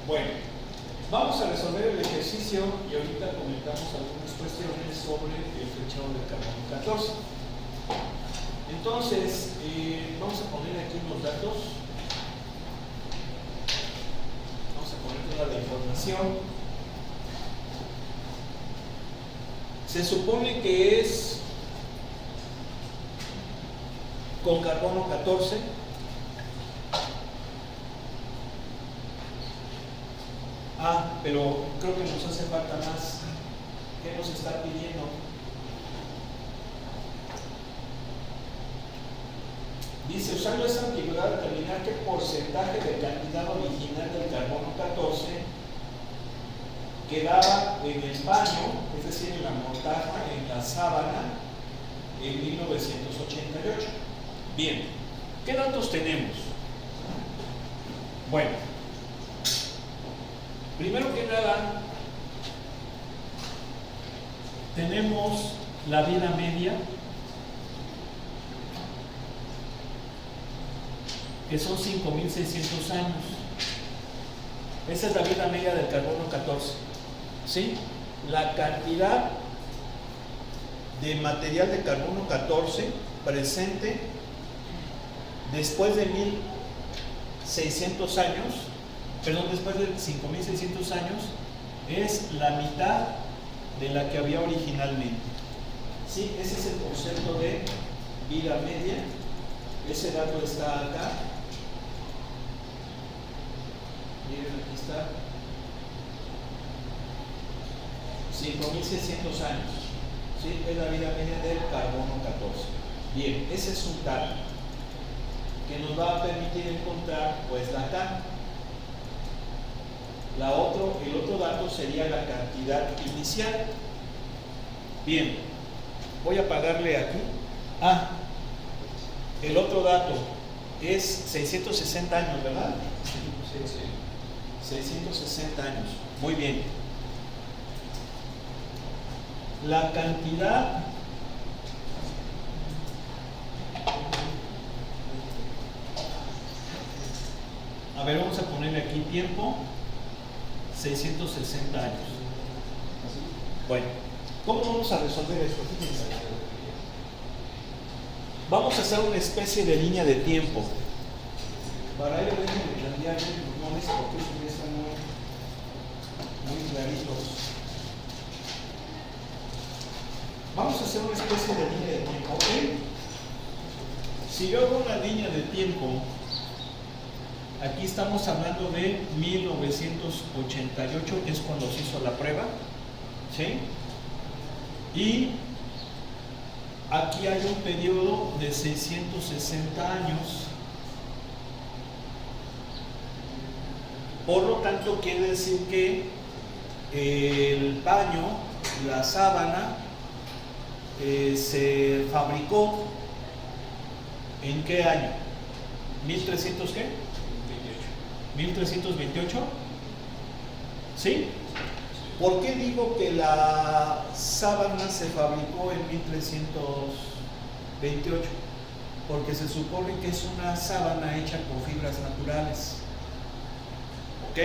Bueno, vamos a resolver el ejercicio y ahorita comentamos algunas cuestiones sobre el flechado del carbono 14. Entonces, vamos a poner aquí unos datos. Vamos a poner toda la información. Se supone que es con carbono 14. Pero creo que nos hace falta más. ¿Qué nos está pidiendo? Dice, usando esta antigüedad, determinar qué porcentaje de cantidad original del carbono 14 quedaba en el paño, es decir, en la mortaja, en la sábana, en 1988. Bien, ¿qué datos tenemos? Bueno, primero que nada, tenemos la vida media, que son 5.600 años. Esa es la vida media del carbono 14. ¿Sí? La cantidad de material de carbono 14 presente después de 1.600 años, perdón, después de 5.600 años, es la mitad de la que había originalmente. ¿Sí? Ese es el concepto de vida media. Ese dato está acá. Miren, aquí está. 5.600 años. ¿Sí? Es la vida media del carbono 14. Bien, ese es un dato que nos va a permitir encontrar pues la K. El otro dato sería la cantidad inicial. Bien, voy a apagarle aquí. El otro dato es 660 años, ¿verdad? Sí. 660 años. Muy bien. La cantidad vamos a ponerle aquí tiempo. 660 años. Bueno, ¿cómo vamos a resolver esto? Fíjense. Vamos a hacer una especie de línea de tiempo. Para ello déjenme cambiar los pulmones porque estos ya están muy claritos. Vamos a hacer una especie de línea de tiempo, ¿ok? Si yo hago una línea de tiempo, aquí estamos hablando de 1988, que es cuando se hizo la prueba, ¿sí? Y aquí hay un periodo de 660 años. Por lo tanto, quiere decir que el paño, la sábana, se fabricó ¿en qué año? ¿1300 qué? 1328. ¿Sí? ¿Por qué digo que la sábana se fabricó en 1328? Porque se supone que es una sábana hecha con fibras naturales. ¿Ok?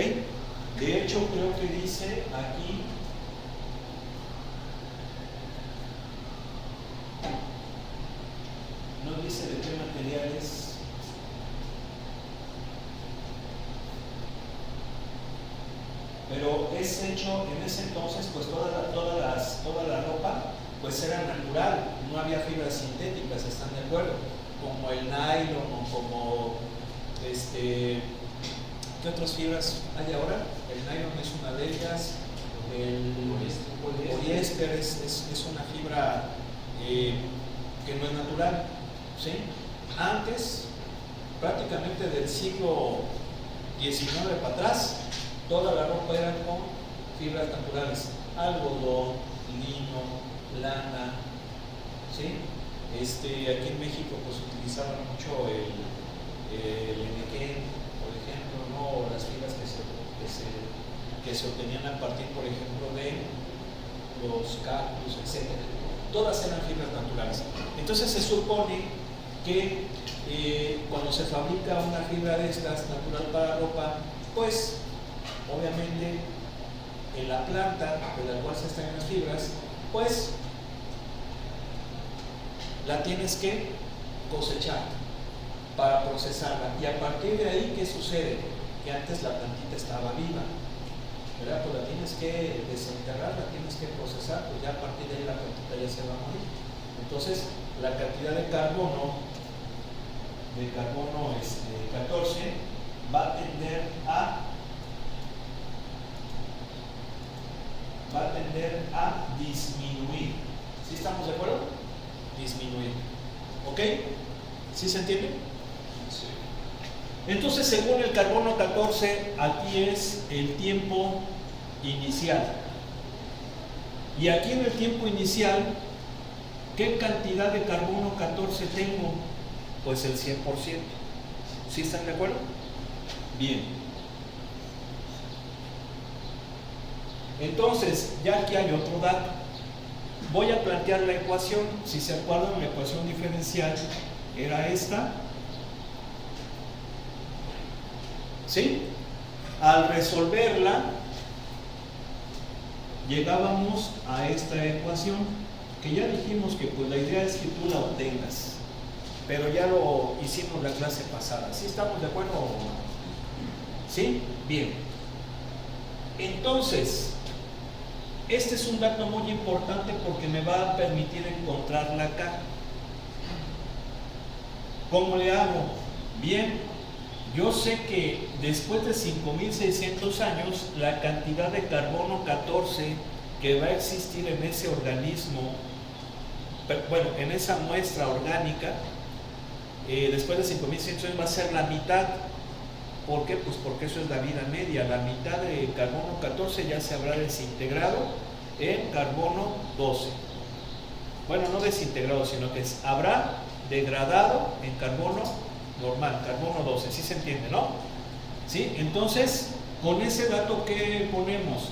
De hecho, creo que dice aquí, no dice de qué materiales. Pero es hecho en ese entonces, pues toda la ropa pues era natural, no había fibras sintéticas, ¿están de acuerdo? Como el nylon o como ¿qué otras fibras hay ahora? El nylon es una de ellas, el poliéster es una fibra que no es natural, ¿sí? Antes, prácticamente del siglo XIX para atrás, toda la ropa era con fibras naturales, algodón, lino, lana, ¿sí? Aquí en México pues utilizaban mucho el enequén, por ejemplo, ¿no? O las fibras que se obtenían a partir, por ejemplo, de los cactus, etc. Todas eran fibras naturales. Entonces se supone que cuando se fabrica una fibra de estas natural para ropa, pues obviamente en la planta de la cual se extraen las fibras, pues la tienes que cosechar para procesarla. Y a partir de ahí, ¿qué sucede? Que antes la plantita estaba viva, ¿verdad? Pues la tienes que desenterrar, la tienes que procesar, pues ya a partir de ahí la plantita ya se va a morir. Entonces, la cantidad de carbono 14 va a tender a disminuir. ¿Sí estamos de acuerdo? Disminuir. ¿Ok? ¿Sí se entiende? Sí. Entonces, según el carbono 14, aquí es el tiempo inicial. Y aquí en el tiempo inicial, ¿qué cantidad de carbono 14 tengo? Pues el 100%. ¿Sí están de acuerdo? Bien. Entonces, ya aquí hay otro dato. Voy a plantear la ecuación. Si se acuerdan, la ecuación diferencial era esta. ¿Sí? Al resolverla, llegábamos a esta ecuación, que ya dijimos que pues la idea es que tú la obtengas, pero ya lo hicimos la clase pasada. ¿Sí estamos de acuerdo? ¿Sí? Bien. Entonces, este es un dato muy importante porque me va a permitir encontrarla acá. ¿Cómo le hago? Bien, yo sé que después de 5.600 años, la cantidad de carbono 14 que va a existir en ese organismo, bueno, en esa muestra orgánica, después de 5.600 años va a ser la mitad. ¿Por qué? Pues porque eso es la vida media. La mitad de carbono 14 ya se habrá desintegrado en carbono 12. Bueno, no desintegrado, sino que habrá degradado en carbono normal, carbono 12. ¿Sí se entiende, no? ¿Sí? Entonces, con ese dato, ¿qué ponemos?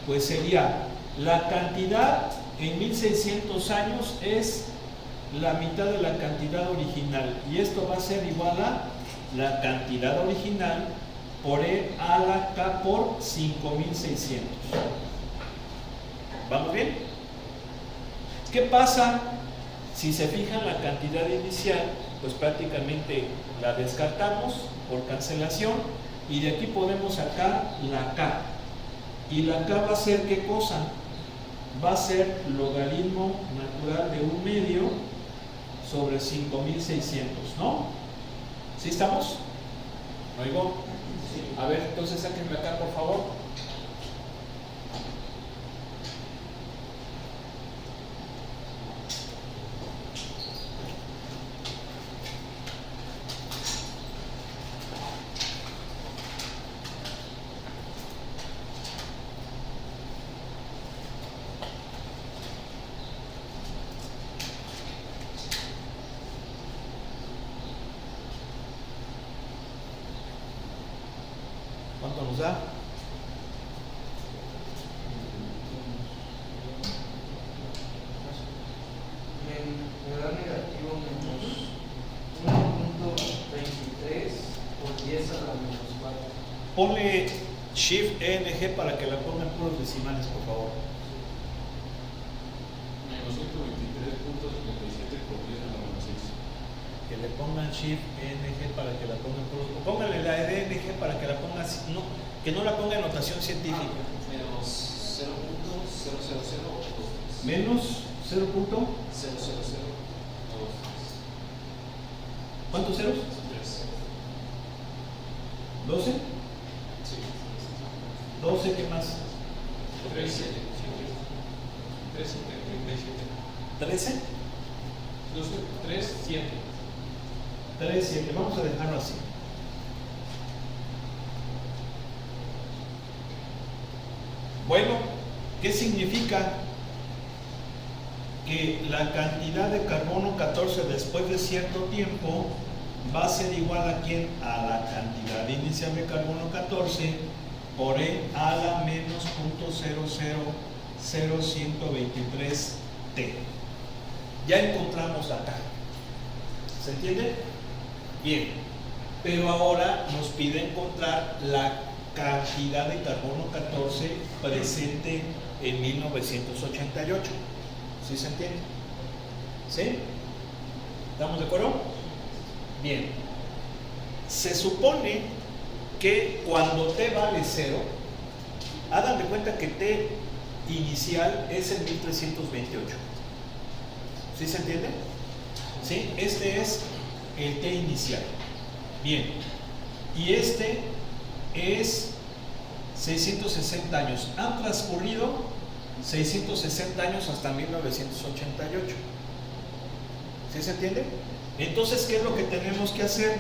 Pues sería la cantidad en 1.600 años es la mitad de la cantidad original. Y esto va a ser igual a la cantidad original por E a la K por 5.600. ¿Vamos bien? ¿Qué pasa si se fijan la cantidad inicial? Pues prácticamente la descartamos por cancelación y de aquí podemos sacar la K. Y la K va a ser ¿qué cosa? Va a ser logaritmo natural de 1/2 sobre 5.600, ¿no? ¿Sí estamos? ¿No oigo? A ver, entonces sáquenme acá, por favor. ¿Cuánto nos da? Me da negativo menos 1.23 por 10 a la menos 4. Ponle Shift ENG para que la pongan puros decimales, por favor. Menos 123.77 por 10 a la menos 6. Que le pongan Shift ENG para que la pongan puros. O pónganle la ENG para que la pongan, no, que no la ponga en notación científica. Menos 0.00023. Menos 0. 0.00023. ¿Cuántos ceros? 12. Sí. 12, ¿qué más? 13. 13. 3, 7. 3, 7. Vamos a dejarlo así. Bueno, ¿qué significa? Que la cantidad de carbono 14 después de cierto tiempo va a ser igual a ¿quién? A la cantidad inicial de carbono 14 por E a la menos 0.0000123 T. Ya encontramos acá. ¿Se entiende? Bien. pero ahora nos pide encontrar la cantidad de carbono 14 presente en 1988. ¿Sí se entiende? ¿Sí? ¿Estamos de acuerdo? Bien. Se supone que cuando T vale 0, hagan de cuenta que T inicial es el 1328. ¿Sí se entiende? ¿Sí? Este es el T inicial. Bien. Y este es 660 años. Han transcurrido 660 años hasta 1988. ¿Sí se entiende? Entonces, ¿qué es lo que tenemos que hacer?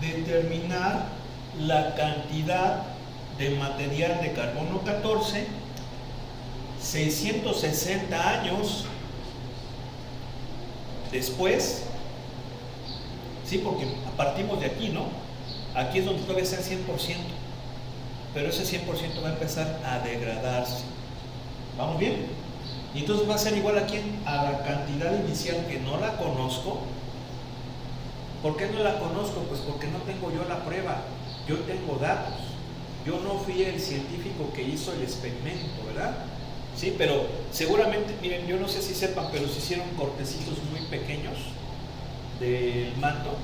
Determinar la cantidad de material de carbono 14, 660 años después, sí, porque partimos de aquí, ¿no? Aquí es donde todavía es el 100%, pero ese 100% va a empezar a degradarse. ¿Vamos bien? Y entonces va a ser igual aquí a la cantidad inicial, que no la conozco. ¿Por qué no la conozco? Pues porque no tengo yo la prueba, yo tengo datos. Yo no fui el científico que hizo el experimento, ¿verdad? Sí, pero seguramente, miren, yo no sé si sepan, pero se hicieron cortecitos muy pequeños del manto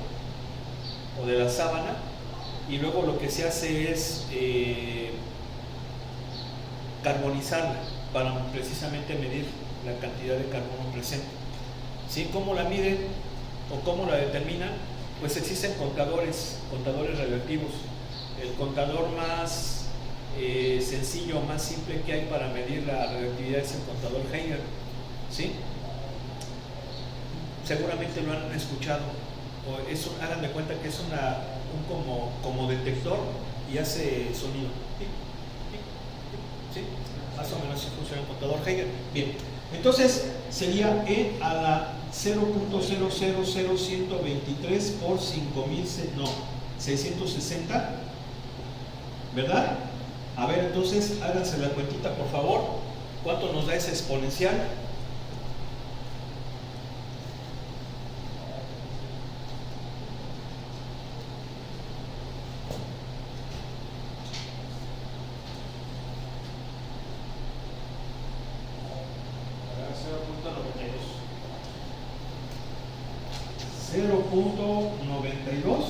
o de la sábana, y luego lo que se hace es carbonizarla para precisamente medir la cantidad de carbono presente. ¿Sí? ¿Cómo la miden o cómo la determinan? Pues existen contadores radioactivos. El contador más sencillo, más simple que hay para medir la radioactividad es el contador Geiger. ¿Sí? Seguramente lo han escuchado. O eso, hagan de cuenta que es un como detector y hace sonido. ¿Sí? Más o menos así funciona el contador Geiger. Bien, entonces sería E a la 0.000123 por 660, ¿verdad? A ver, entonces háganse la cuentita, por favor. ¿Cuánto nos da esa exponencial? .92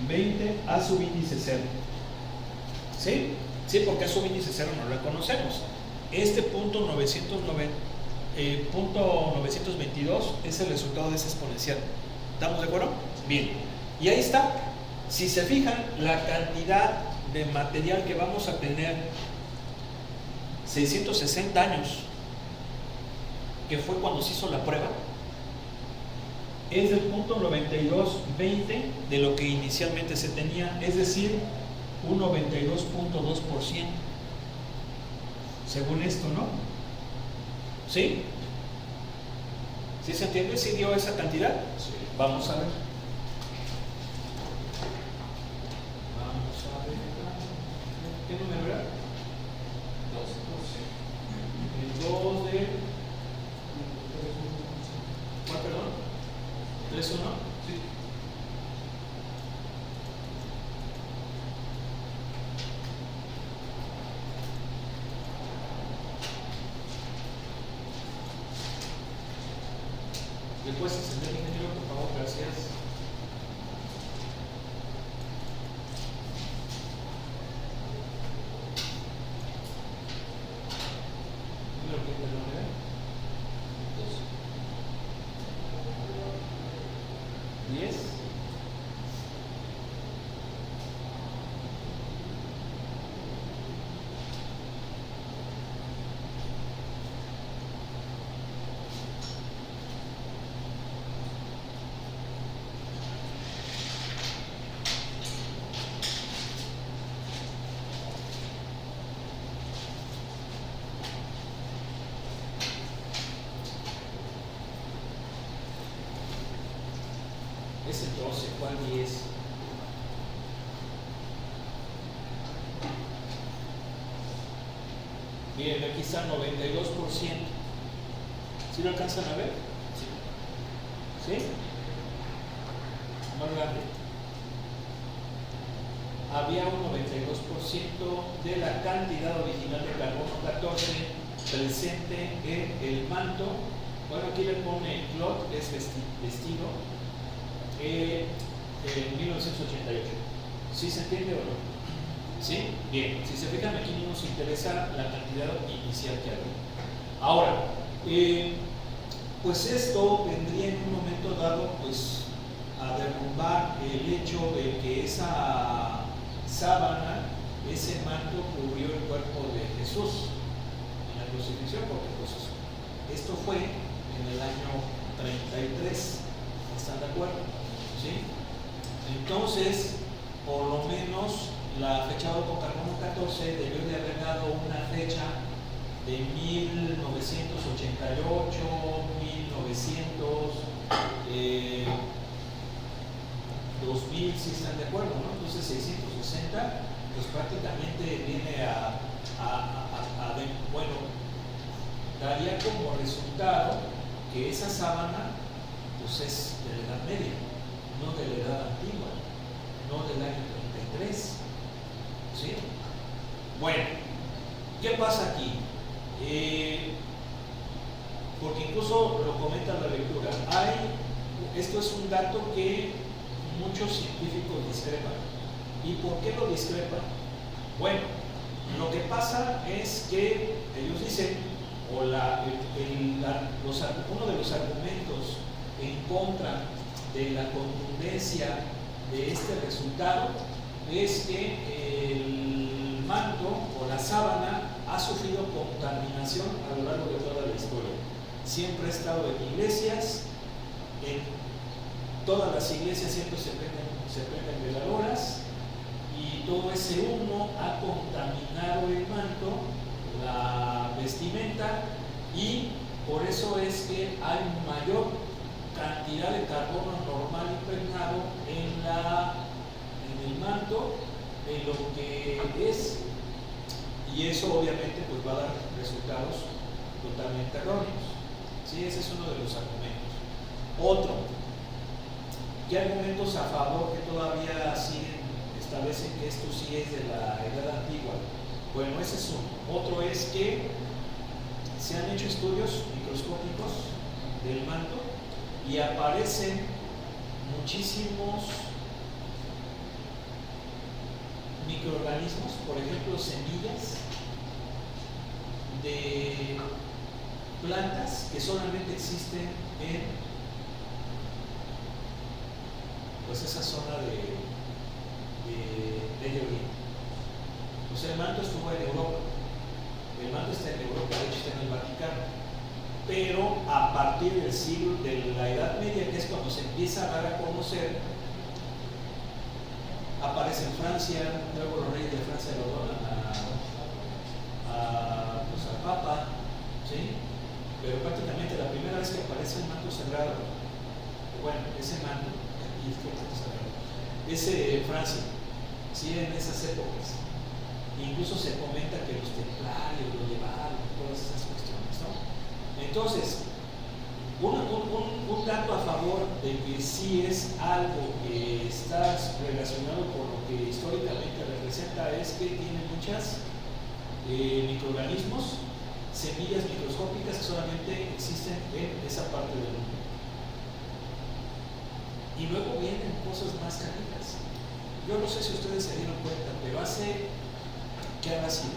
20 a subíndice 0. ¿Sí? Sí, porque a subíndice 0 no lo conocemos. Este punto 922 es el resultado de esa exponencial. ¿Estamos de acuerdo? Bien. Y ahí está. Si se fijan, la cantidad de material que vamos a tener, 660 años, que fue cuando se hizo la prueba, es del punto 9220 de lo que inicialmente se tenía, es decir, un 92.2%, según esto, ¿no? ¿Sí? ¿Sí se entiende? ¿Sí dio esa cantidad? Sí. Vamos a ver. ¿Qué número era? 2. El 2 de... ¿Cuál, perdón? ¿3-1? Sí. ¿Le puedes encender el ingeniero, por favor? Gracias. ¿Número que te lo ve? 2. 10. Es el 12, ¿cuál 10? Miren, aquí está 92%. ¿Sí lo alcanzan a ver? Sí. ¿Sí? Más grande. Había un 92% de la cantidad original de carbono 14 presente en el manto. Bueno, aquí le pone cloth, que es vestido, en 1988. ¿Sí se entiende o no? ¿Sí? Bien, si se fijan aquí no nos interesa la cantidad inicial que había. Ahora, pues esto vendría en un momento dado pues a derrumbar el hecho de que esa sábana, ese manto cubrió el cuerpo de Jesús en la crucifixión, porque pues esto fue en el año 33, ¿están de acuerdo? ¿Sí? Entonces, por lo menos la fechada con carbono 14 debió de haber dado una fecha de 1988, 1900, 2000, si están de acuerdo, ¿no? Entonces 660, pues prácticamente viene bueno, daría como resultado que esa sábana pues es de la Edad Media, no de la Edad Antigua, no del año 33. ¿Sí? Bueno, ¿qué pasa aquí? Porque incluso lo comenta la lectura, esto es un dato que muchos científicos discrepan. ¿Y por qué lo discrepan? Bueno, lo que pasa es que ellos dicen, o uno de los argumentos en contra de la contundencia de este resultado es que el manto o la sábana ha sufrido contaminación a lo largo de toda la historia. Siempre ha estado en iglesias, en todas las iglesias siempre se prenden veladoras, y todo ese humo ha contaminado el manto, la vestimenta, y por eso es que hay mayor cantidad de carbono normal impregnado en el manto de lo que es, y eso obviamente pues va a dar resultados totalmente erróneos. ¿Sí? Ese es uno de los argumentos. Otro, ¿qué argumentos a favor que todavía establecen que esto sí es de la Edad Antigua? Bueno, ese es uno. Otro es que se han hecho estudios microscópicos del manto y aparecen muchísimos microorganismos, por ejemplo semillas de plantas que solamente existen en pues esa zona de Medio Oriente. O sea, el manto estuvo en Europa, el manto está en Europa, de hecho está en el Vaticano, pero a partir del siglo de la Edad Media, que es cuando se empieza a dar a conocer, aparece en Francia, luego los reyes de Francia lo donan pues al Papa, ¿sí? Pero prácticamente la primera vez que aparece el manto sagrado, bueno, ese manto, aquí es que el manto sagrado, es Francia, ¿sí? En esas épocas. Incluso se comenta que los templarios lo llevaron, todas esas cuestiones, ¿no? Entonces, un dato a favor de que sí es algo que está relacionado con lo que históricamente representa es que tiene muchas microorganismos, semillas microscópicas que solamente existen en esa parte del mundo. Y luego vienen cosas más canijas. Yo no sé si ustedes se dieron cuenta, pero ¿qué habrá sido?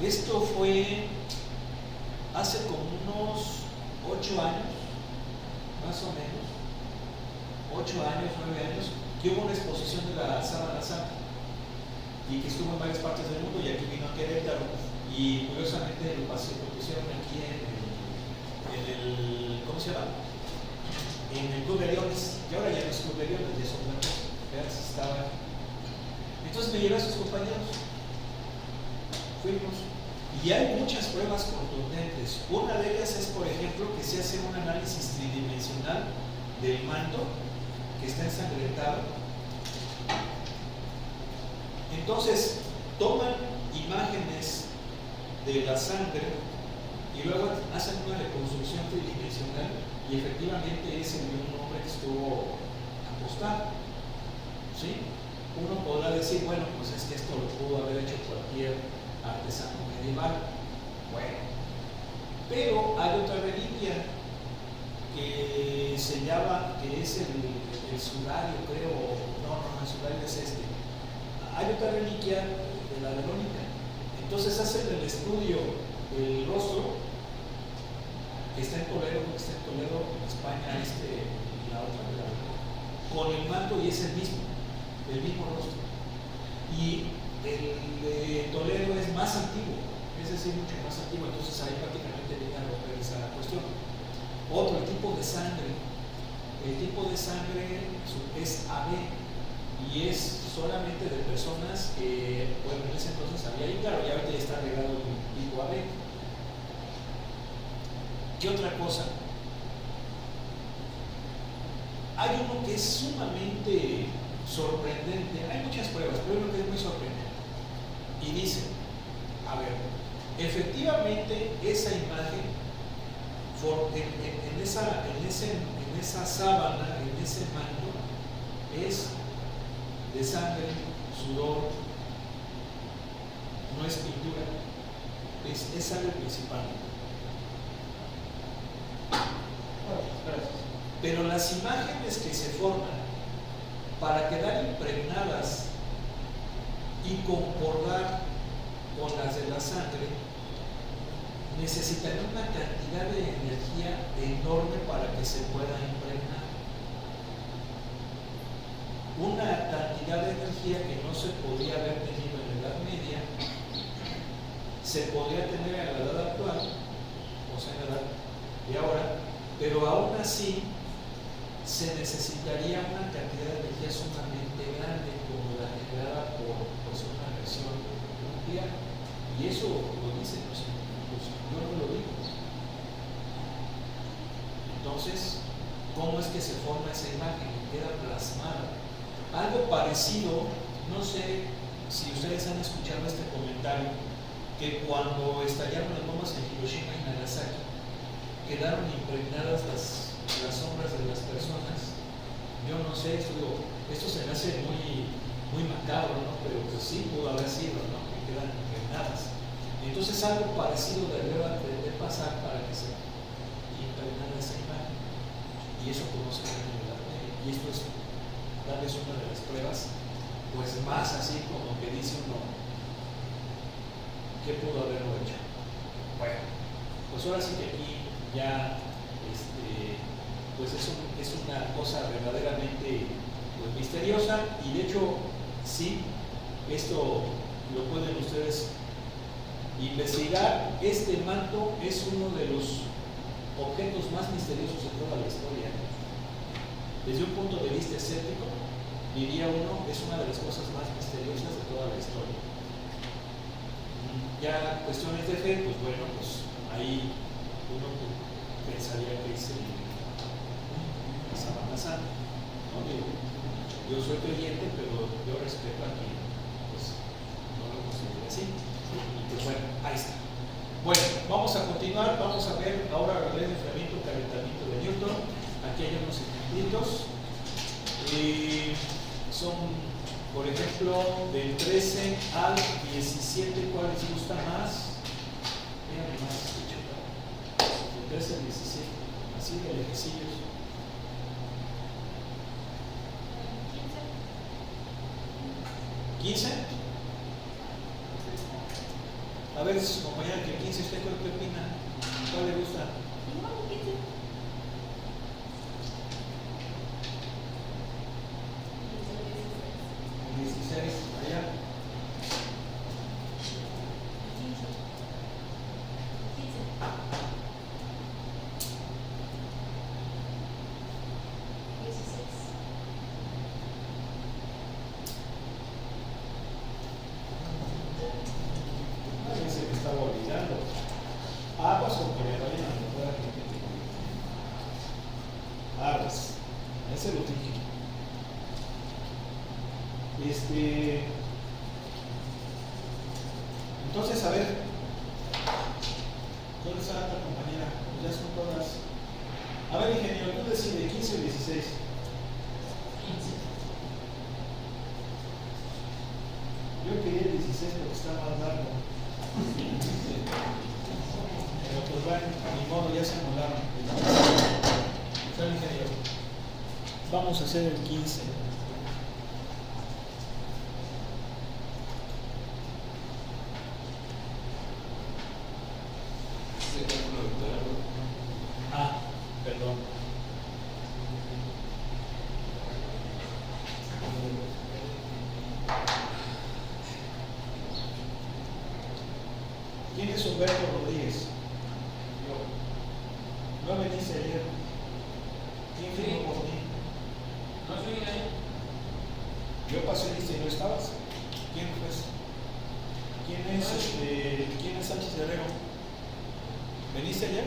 Esto fue hace como unos 8 años, más o menos, 8 años, 9 años, que hubo una exposición de la Sábana Santa y que estuvo en varias partes del mundo, y aquí vino a Querétaro, y curiosamente lo pusieron aquí en el, ¿cómo se llama? En el Club de Leones, que ahora ya no es Club de Leones, ya es otra cosa, estaba. Entonces me llevé a sus compañeros, fuimos, y hay muchas pruebas contundentes. Una de ellas es, por ejemplo, que se hace un análisis tridimensional del manto que está ensangrentado. Entonces toman imágenes de la sangre y luego hacen una reconstrucción tridimensional y efectivamente ese vio un hombre que estuvo apostado, ¿sí? Uno podrá decir, bueno, pues es que esto lo pudo haber hecho cualquier artesano medieval. Bueno, pero hay otra reliquia que se llama, que es el sudario, creo, no, el sudario es este. Hay otra reliquia de la Verónica. Entonces hacen el estudio del rostro, que está en Toledo, en España, la otra, con el manto, y es el mismo rostro. Y el de Toledo es más antiguo, es decir, mucho más antiguo, entonces ahí prácticamente viene a romper esa cuestión. Otro, el tipo de sangre. El tipo de sangre es AB y es solamente de personas que, bueno, en ese entonces había, y claro, ya ahorita ya está agregado el tipo AB. ¿Qué otra cosa? Hay uno que es sumamente sorprendente, hay muchas pruebas, pero hay uno que es muy sorprendente. Y dice, a ver, efectivamente esa imagen, en esa sábana, en ese manto, es de sangre, sudor, no es pintura, es sangre principal. Pero las imágenes que se forman para quedar impregnadas y concordar con las de la sangre necesitarían una cantidad de energía enorme para que se pueda impregnar. Una cantidad de energía que no se podría haber tenido en la Edad Media, se podría tener en la edad actual, o sea, en la edad de ahora, pero aún así se necesitaría una cantidad de energía sumamente grande como la generada por una reacción nuclear. Y eso lo dicen los científicos, yo no lo digo. Entonces, ¿cómo es que se forma esa imagen? Queda plasmada. Algo parecido, no sé si ustedes han escuchado este comentario, que cuando estallaron las bombas en Hiroshima y Nagasaki, quedaron impregnadas las sombras de las personas. Yo no sé, esto se me hace muy macabro, ¿no? Pero pues sí pudo haber sido, ¿no? Que quedan impregnadas. Entonces algo parecido debería de pasar para que se impregnara esa imagen. Y eso conoce la realidad. Y esto es darles una de las pruebas, pues más así como que dice uno, ¿qué pudo haberlo hecho? Bueno, pues ahora sí que aquí ya pues es una cosa verdaderamente pues, misteriosa, y de hecho sí, esto lo pueden ustedes investigar. Este manto es uno de los objetos más misteriosos de toda la historia. Desde un punto de vista escéptico, diría uno, es una de las cosas más misteriosas de toda la historia. Ya cuestiones de fe, pues bueno, pues ahí uno pensaría que es la Sábana Santa, ¿no? Yo soy creyente, pero yo respeto a quien pues, no lo considera así. Y pues bueno, ahí está. Bueno, vamos a continuar, vamos a ver ahora la ley de enfriamiento y calentamiento de Newton. Aquí hay unos ejemplitos. Son, por ejemplo, del 13 al 17, ¿cuál les gusta más? Vean más, del 13 al 17, así de lejecillos. 15. A ver, su compañera que 15, ¿usted qué opina? ¿Cuál le gusta? 16, allá. 16. Se me estaba olvidando. Pues porque me vayan a anotar aquí. Pues, ese lo dije. Entonces, a ver, ¿dónde está la compañera? Pues ya son todas. A ver, ingeniero, tú decides 15 o 16. 15. Yo quería 16 porque está más largo. Pero pues bueno, ni modo, ya se anularon. Sale, ingeniero. Vamos a hacer el 15. Ah, perdón. ¿Quién es Humberto Rodríguez? Yo. No veniste ayer. ¿Quién firmó por ti? No soy ahí. Yo pasé lista y no estabas. ¿Quién fue ese? ¿Quién es Sánchez Herrero? ¿Veniste ayer?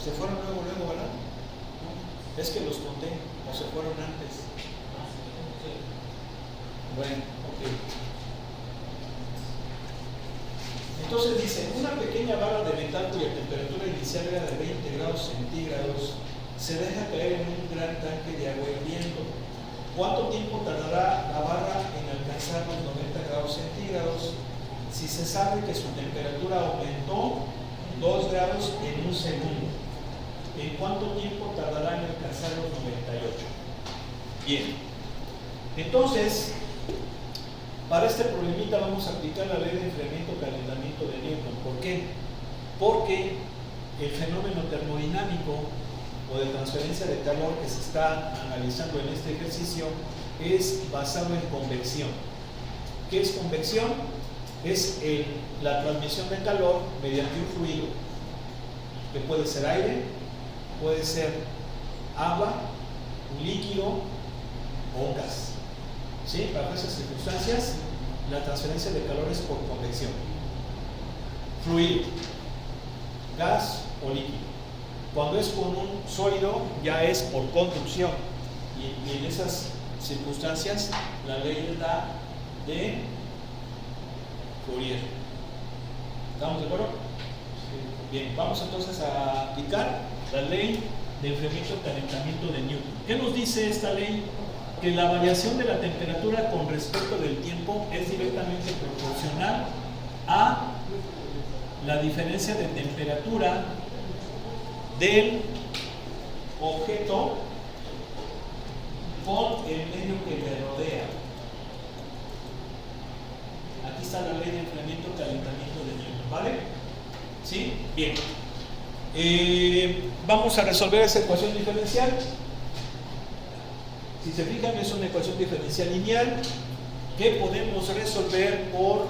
¿Se fueron luego, verdad? No. Es que los conté, o se fueron antes. Bueno, ok. Entonces dice, una pequeña barra de metal cuya temperatura inicial era de 20 grados centígrados se deja caer en un gran tanque de agua hirviendo. ¿Cuánto tiempo tardará la barra en alcanzar los 90 grados centígrados si se sabe que su temperatura aumentó 2 grados en un segundo? ¿En cuánto tiempo tardará en alcanzar los 98? Bien. Entonces, para este problemita vamos a aplicar la ley de enfriamiento-calentamiento de Newton. ¿Por qué? Porque el fenómeno termodinámico o de transferencia de calor que se está analizando en este ejercicio es basado en convección. ¿Qué es convección? Es la transmisión de calor mediante un fluido, que puede ser aire, puede ser agua, un líquido o un gas. ¿Sí? Bajo esas circunstancias, la transferencia de calor es por convección. Fluido, gas o líquido. Cuando es con un sólido, ya es por conducción. Y en esas circunstancias, la ley es la de Fourier. ¿Estamos de acuerdo? Sí. Bien, vamos entonces a aplicar la ley de enfriamiento-calentamiento de Newton. ¿Qué nos dice esta ley? Que la variación de la temperatura con respecto del tiempo es directamente proporcional a la diferencia de temperatura del objeto con el medio que le rodea. Aquí está la ley de enfriamiento-calentamiento de Newton, ¿vale? ¿Sí? Bien. Vamos a resolver esa ecuación diferencial. Si se fijan, es una ecuación diferencial lineal que podemos resolver por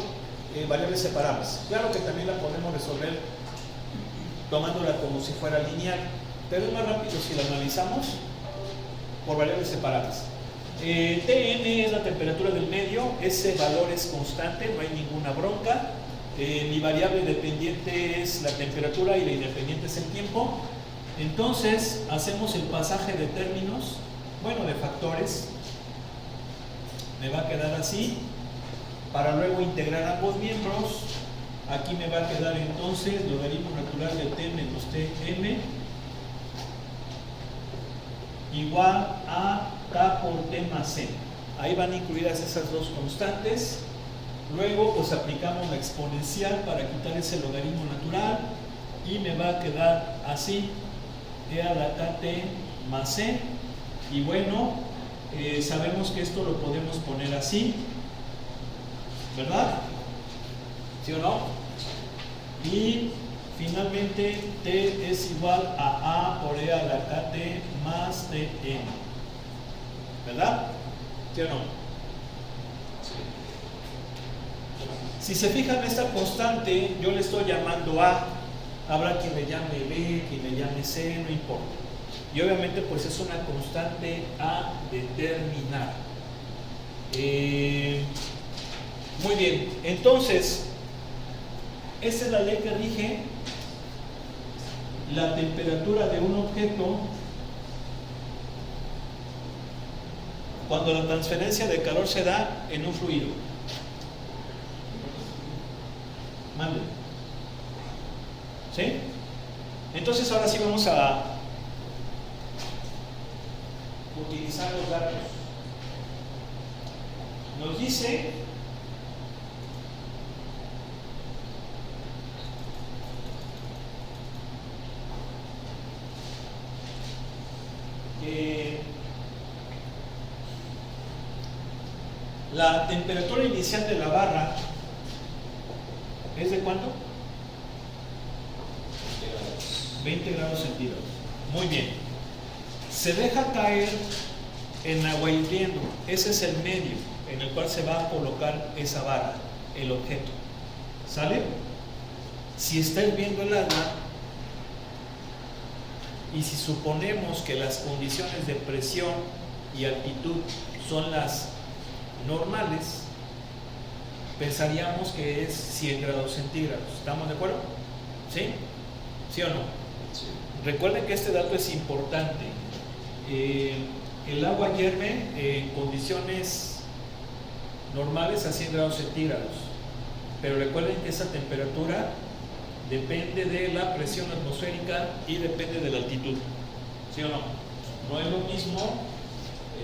variables separables. Claro que también la podemos resolver tomándola como si fuera lineal, pero es más rápido si la analizamos por variables separables. Tn es la temperatura del medio, ese valor es constante, no hay ninguna bronca. Mi variable dependiente es la temperatura y la independiente es el tiempo. Entonces hacemos el pasaje de términos, bueno, de factores. Me va a quedar así, para luego integrar ambos miembros. Aquí me va a quedar entonces logaritmo natural de t menos tm igual a k por t más c. Ahí van incluidas esas dos constantes. Luego pues aplicamos la exponencial para quitar ese logaritmo natural y me va a quedar así, e a la kt más c. Y bueno, sabemos que esto lo podemos poner así, ¿verdad? ¿Sí o no? Y finalmente t es igual a por e a la kt más tm, ¿verdad? ¿Sí o no? Si se fijan, esta constante yo le estoy llamando a, habrá quien le llame b, quien le llame c, no importa. Y obviamente pues es una constante a determinar. Muy bien, entonces esta es la ley que rige la temperatura de un objeto cuando la transferencia de calor se da en un fluido. Mande. ¿Sí? Entonces ahora sí vamos a utilizar los datos. Nos dice que la temperatura inicial de la barra es de ¿cuánto? 20 grados centígrados. Muy bien. Se deja caer en agua hirviendo. Ese es el medio en el cual se va a colocar esa barra, el objeto. ¿Sale? Si está hirviendo el agua y si suponemos que las condiciones de presión y altitud son las normales, pensaríamos que es 100 grados centígrados. ¿Estamos de acuerdo? ¿Sí? ¿Sí o no? Sí. Recuerden que este dato es importante. El agua hierve en condiciones normales a 100 grados centígrados, pero recuerden que esa temperatura depende de la presión atmosférica y depende de la altitud. ¿Sí o no? No es lo mismo,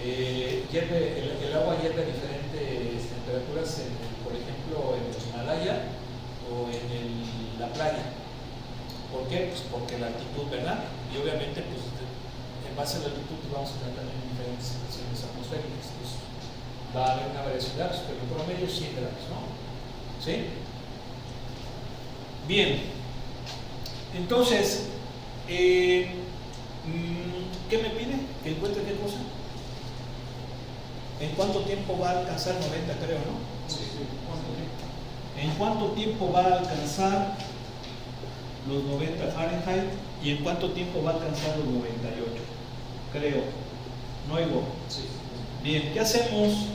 el agua hierve a diferentes temperaturas, por ejemplo, en el Himalaya o en la playa. ¿Por qué? Pues porque la altitud, ¿verdad? Y obviamente, pues en base a la altitud pues vamos a tener también diferentes presiones atmosféricas. Pues va a haber una variación de grados, pero en promedio 100 grados, ¿no? ¿Sí? Bien. Entonces, ¿qué me pide? ¿Que encuentre qué cosa? ¿En cuánto tiempo va a alcanzar 90, creo, no? Sí. ¿En cuánto tiempo va a alcanzar los 90 Fahrenheit y en cuánto tiempo va a alcanzar los 98? Creo. ¿No oigo? Sí. Bien, ¿qué hacemos?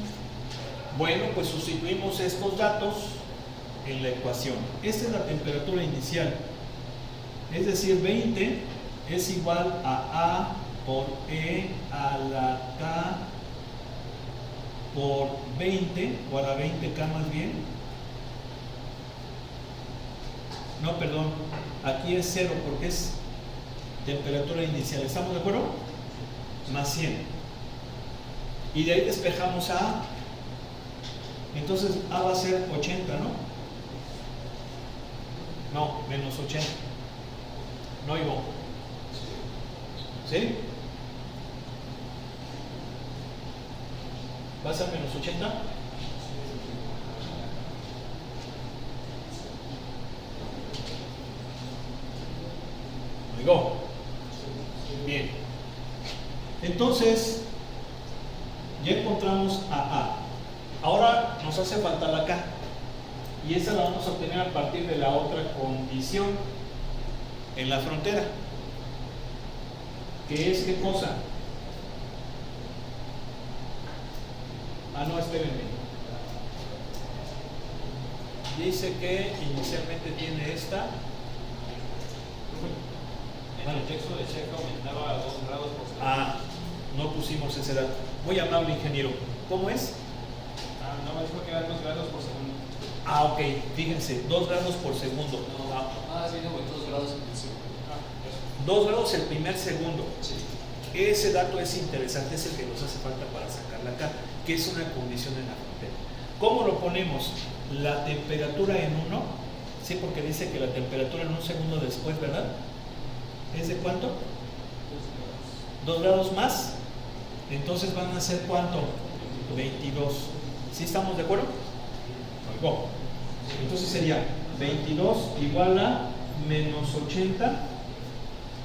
Bueno, pues sustituimos estos datos en la ecuación. Esta es la temperatura inicial. Es decir, 20 es igual a por E a la K por 20, o a la 20K más bien. No, perdón, aquí es 0 porque es temperatura inicial. ¿Estamos de acuerdo? Más 100. Y de ahí despejamos a A. Entonces A va a ser 80, ¿no? No, menos 80. No oigo. ¿Sí? ¿Va a ser menos 80? ¿Oigo? Bien. Entonces, ya encontramos a A. Ahora nos hace falta la K. Y esa la vamos a obtener a partir de la otra condición en la frontera. ¿Qué es qué cosa? Ah, no, espérenme. Dice que inicialmente tiene esta. En el texto de Checa aumentaba a 2 grados por segundo. Ah, no pusimos ese dato. Muy amable, ingeniero. ¿Cómo es? No me dijo que eran 2 grados por segundo. Ah, ok. Fíjense, 2 grados por segundo. Sí, no, 2 grados en el segundo. 2 grados el primer segundo. Sí. Ese dato es interesante, es el que nos hace falta para sacarla acá, que es una condición en la frontera. ¿Cómo lo ponemos? La temperatura en 1, sí, porque dice que la temperatura en un segundo después, ¿verdad? ¿Es de cuánto? 2 grados más. Entonces van a ser ¿cuánto? 22. ¿Sí estamos de acuerdo? Oigo. Entonces sería 22 igual a menos 80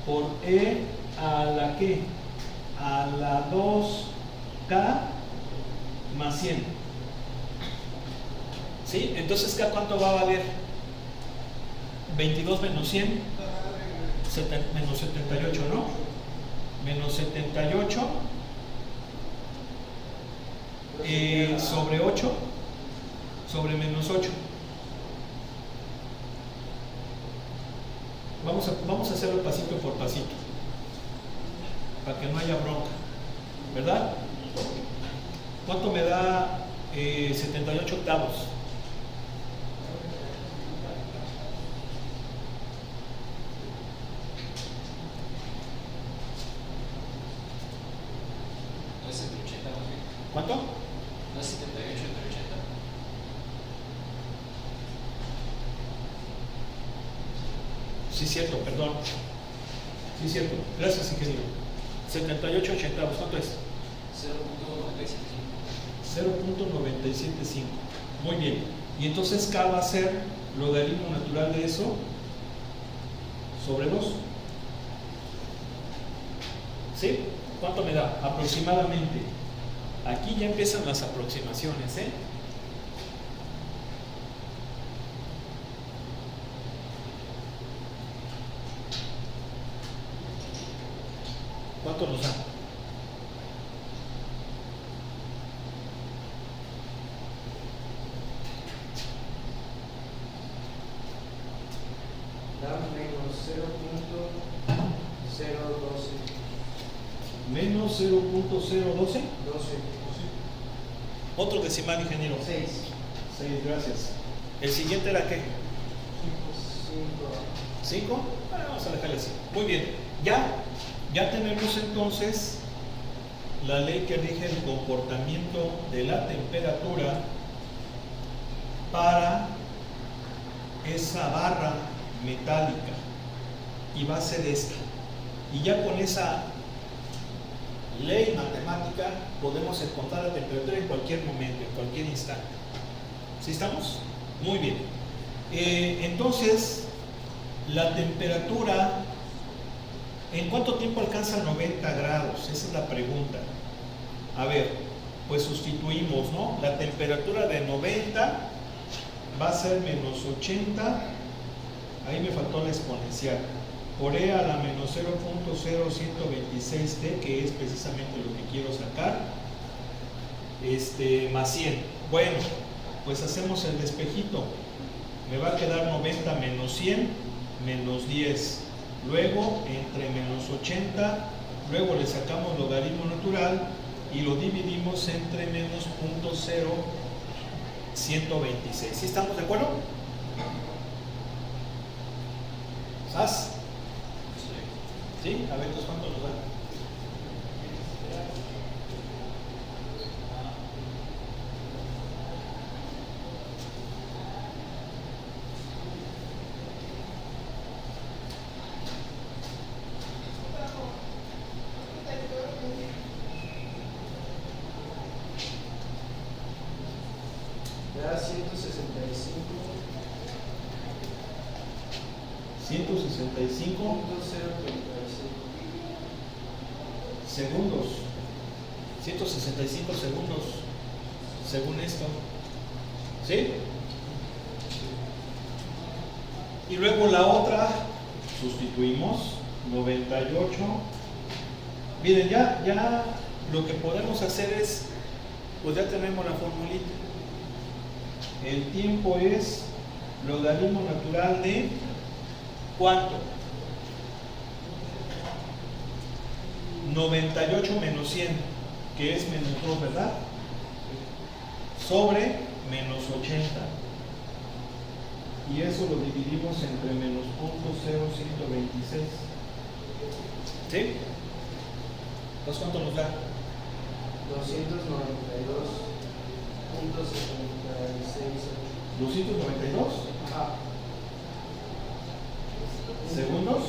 por E a la ¿qué? A la 2K más 100. ¿Sí? Entonces ¿K cuánto va a valer? 22 menos 100, menos 78, ¿no? Menos 78 sobre 8 sobre menos 8. Vamos a hacerlo pasito por pasito para que no haya bronca, ¿verdad? ¿Cuánto me da 78 octavos? ¿Cuánto? ¿No es 78 entre 80? Sí, cierto, perdón. Sí, cierto. Gracias, ingeniero. 78 80, ¿cuánto es? 0.975. Muy bien. Y entonces K va a ser logaritmo natural de eso sobre 2. ¿Sí? ¿Cuánto me da? Aproximadamente. Aquí ya empiezan las aproximaciones, ¿eh? ¿Cuánto nos da? Da menos 0.012. Menos 0.012. 12. Otro decimal, ingeniero. 6. 6, gracias. ¿El siguiente era qué? 5. ¿5? Vamos a dejarle así. Muy bien. Ya tenemos entonces la ley que rige el comportamiento de la temperatura para esa barra metálica. Y va a ser esta. Y ya con esa ley matemática podemos encontrar la temperatura en cualquier momento, en cualquier instante. ¿Sí estamos? Muy bien. Entonces, la temperatura, ¿en cuánto tiempo alcanza 90 grados? Esa es la pregunta. A ver, pues sustituimos, ¿no? La temperatura de 90 va a ser menos 80, ahí me faltó la exponencial, por E a la menos 0.0126t, que es precisamente lo que quiero sacar, más 100. Bueno, pues hacemos el despejito. Me va a quedar 90 menos 100, menos 10. Luego, entre menos 80, luego le sacamos logaritmo natural y lo dividimos entre menos 0.126. ¿Sí estamos de acuerdo? ¿Sas? ¿Sí? A ver, entonces, ¿cuánto nos da? Da 165. 165 segundos. 165 segundos, según esto. ¿Sí? Y luego la otra, sustituimos 98. Miren, ya lo que podemos hacer es, pues ya tenemos la formulita. El tiempo es logaritmo natural de ¿cuánto? 98 menos 100, que es menos 2, ¿verdad? Sobre menos 80. Y eso lo dividimos entre menos 0.0126. ¿Sí? Entonces, ¿cuánto nos da? 292.76. 292 Ajá. segundos.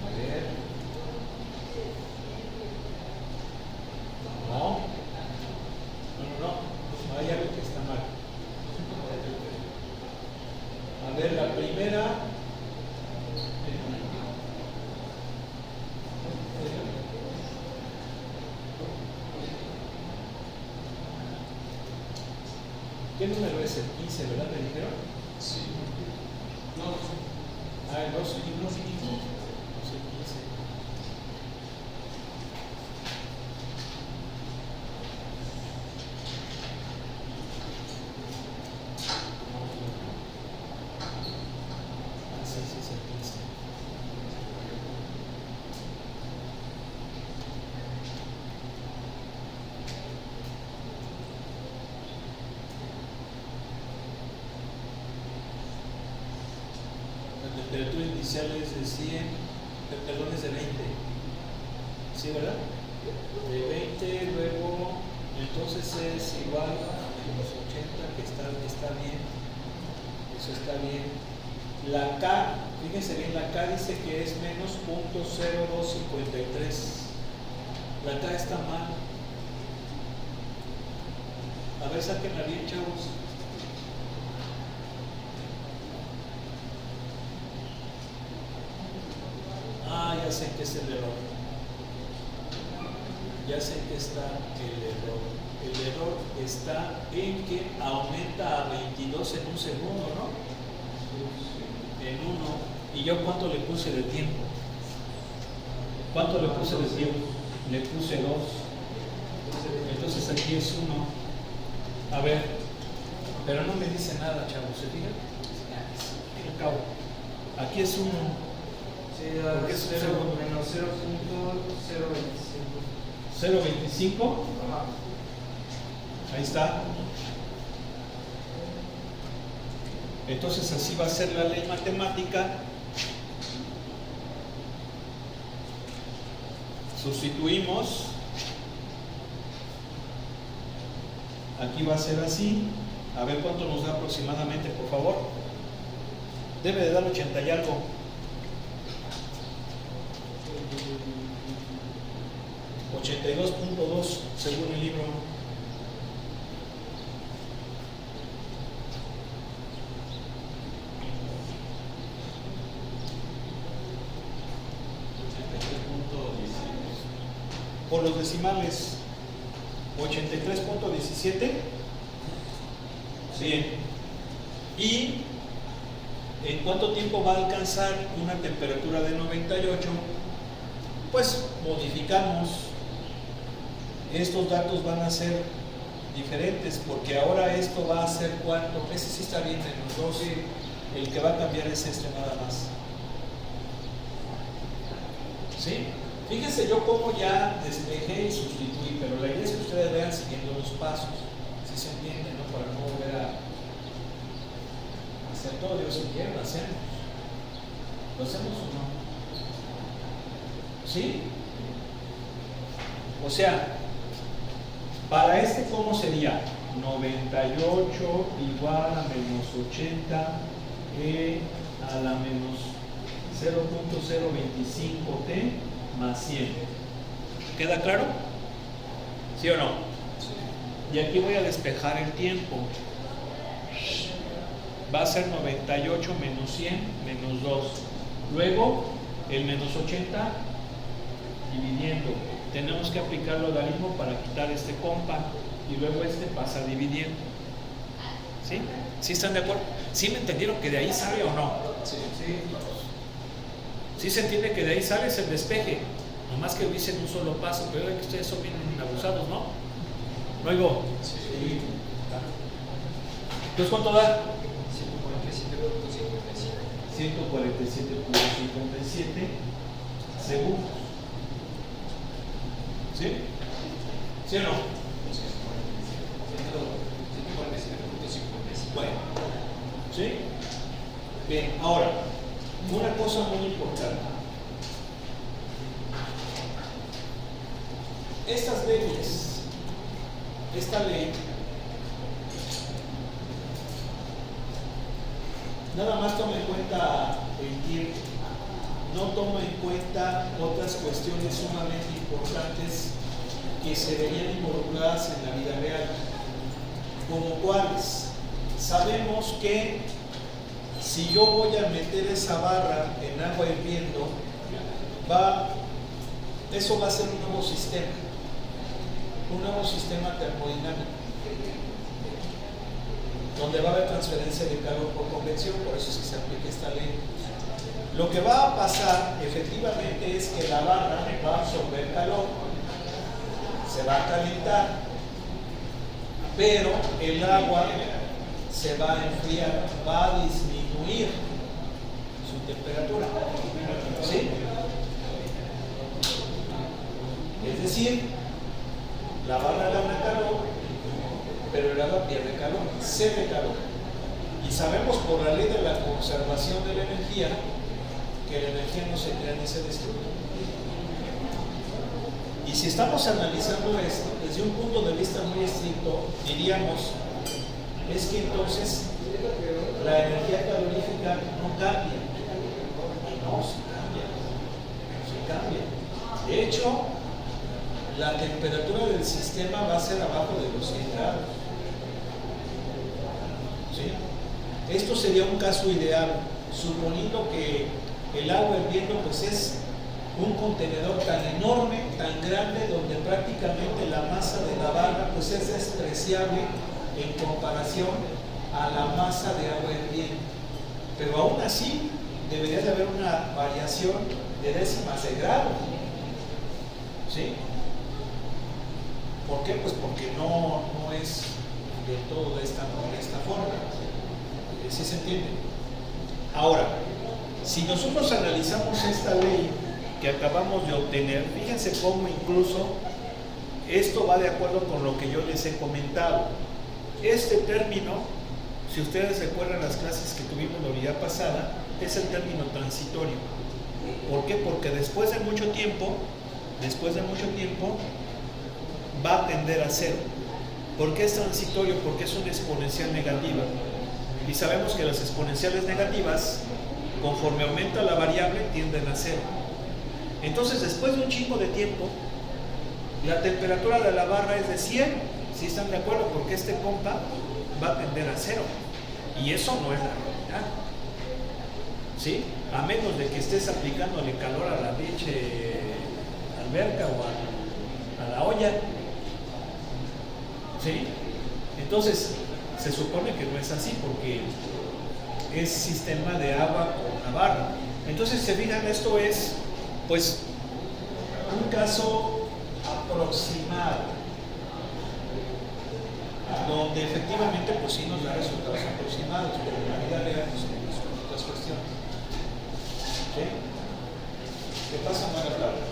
A ver. No. Hay algo que está mal. A ver, la primera. ¿Qué número es el 15, verdad? ¿Me dijeron? Sí. No, Ah, el 12, no sé, 15. Ah, sí, es el 15. La temperatura inicial es de 100, perdón, es de 20. ¿Sí, verdad? de 20, luego entonces es igual a menos 80, que está bien, eso está bien. La K, fíjense bien, la K dice que es menos 0.0253. La K está mal. A ver, sáquenla bien, chavos. Ya sé que es el error. Ya sé que está el error. El error está en que aumenta a 22 en un segundo, ¿no? En 1. ¿Y yo cuánto le puse de tiempo? ¿Cuánto le puse de tiempo? Le puse 2. Entonces aquí es 1. A ver, pero no me dice nada, chavos, ¿se fijan? Al cabo. Aquí es 1. Sí, ¿Por qué es 0 menos 0.025. 0.25. Ahí está. Entonces así va a ser la ley matemática. Sustituimos. Aquí va a ser así. A ver cuánto nos da aproximadamente, por favor. Debe de dar 80 y algo. 82.2 según el libro. Por los decimales, 83.17. Bien. ¿Y en cuánto tiempo va a alcanzar una temperatura de 98? Pues modificamos. Estos datos van a ser diferentes porque ahora esto va a ser ¿cuánto? Ese sí está bien, menos 2. El que va a cambiar es este nada más. ¿Sí? Fíjense yo cómo ya despejé y sustituí, pero la idea es que ustedes vean siguiendo los pasos. Si se entiende, ¿no? Para no volver a hacer todo. Dios, si quieren, lo hacemos. ¿Lo hacemos o no? ¿Sí? O sea, para este, ¿cómo sería? 98 igual a menos 80 a la menos 0.025t más 100. ¿Queda claro? ¿Sí o no? Sí. Y aquí voy a despejar el tiempo. Va a ser 98 menos 100 menos 2. Luego, el menos 80 dividiendo. Tenemos que aplicar logaritmo para quitar este compa y luego este pasa dividiendo. ¿Sí? ¿Sí están de acuerdo? ¿Sí me entendieron que de ahí sale o no? Sí. ¿Sí se entiende que de ahí sale el despeje? Nomás que lo hice en un solo paso, pero es que ustedes son bien abusados, ¿no? ¿No oigo? Sí. Entonces, ¿cuánto da? 147.55. 147.57 segundos. ¿Sí? ¿Sí o no? 147.55. Bueno. ¿Sí? Bien, ahora, una cosa muy importante. Estas leyes, esta ley, nada más toma en cuenta el tiempo, no toma en cuenta otras cuestiones sumamente importantes que se verían involucradas en la vida real, como cuáles. Sabemos que si yo voy a meter esa barra en agua hirviendo, eso va a ser un nuevo sistema termodinámico, donde va a haber transferencia de calor por convección, por eso es que se aplica esta ley. Lo que va a pasar efectivamente es que la barra va a absorber calor, se va a calentar, pero el agua se va a enfriar, va a disminuir su temperatura. ¿Sí? Es decir, la barra gana calor, pero el agua pierde calor, cede calor. Y sabemos por la ley de la conservación de la energía que la energía no se crea ni se destruye. Y si estamos analizando esto desde un punto de vista muy estricto, diríamos, es que entonces la energía calorífica no cambia. No, sí cambia. Sí cambia. De hecho, la temperatura del sistema va a ser abajo de los 100 grados. ¿Sí? Esto sería un caso ideal, suponiendo que el agua hirviendo pues es un contenedor tan enorme, tan grande, donde prácticamente la masa de la barra pues es despreciable en comparación a la masa de agua hirviendo. Pero aún así debería de haber una variación de décimas de grado. ¿Sí? ¿Por qué? Pues porque no es de todo de esta forma. ¿Sí se entiende? Ahora, si nosotros analizamos esta ley que acabamos de obtener, fíjense cómo incluso esto va de acuerdo con lo que yo les he comentado. Este término, si ustedes recuerdan las clases que tuvimos la unidad pasada, es el término transitorio. ¿Por qué? Porque después de mucho tiempo va a tender a cero. ¿Por qué es transitorio? Porque es una exponencial negativa. Y sabemos que las exponenciales negativas, conforme aumenta la variable, tienden a cero. Entonces, después de un chingo de tiempo, la temperatura de la barra es de 100. ¿Sí están de acuerdo? Porque este compa va a tender a cero. Y eso no es la realidad. ¿Sí? A menos de que estés aplicándole calor a la pinche alberca o a la olla. ¿Sí? Entonces, se supone que no es así porque es sistema de agua con una barra. Entonces, se fijan, esto es, pues, un caso aproximado, donde efectivamente, pues sí nos da resultados aproximados, pero en la vida real pues tenemos otras cuestiones. ¿Sí? ¿Qué pasa? Buenas tardes.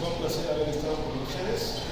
Fue un placer haber estado con ustedes.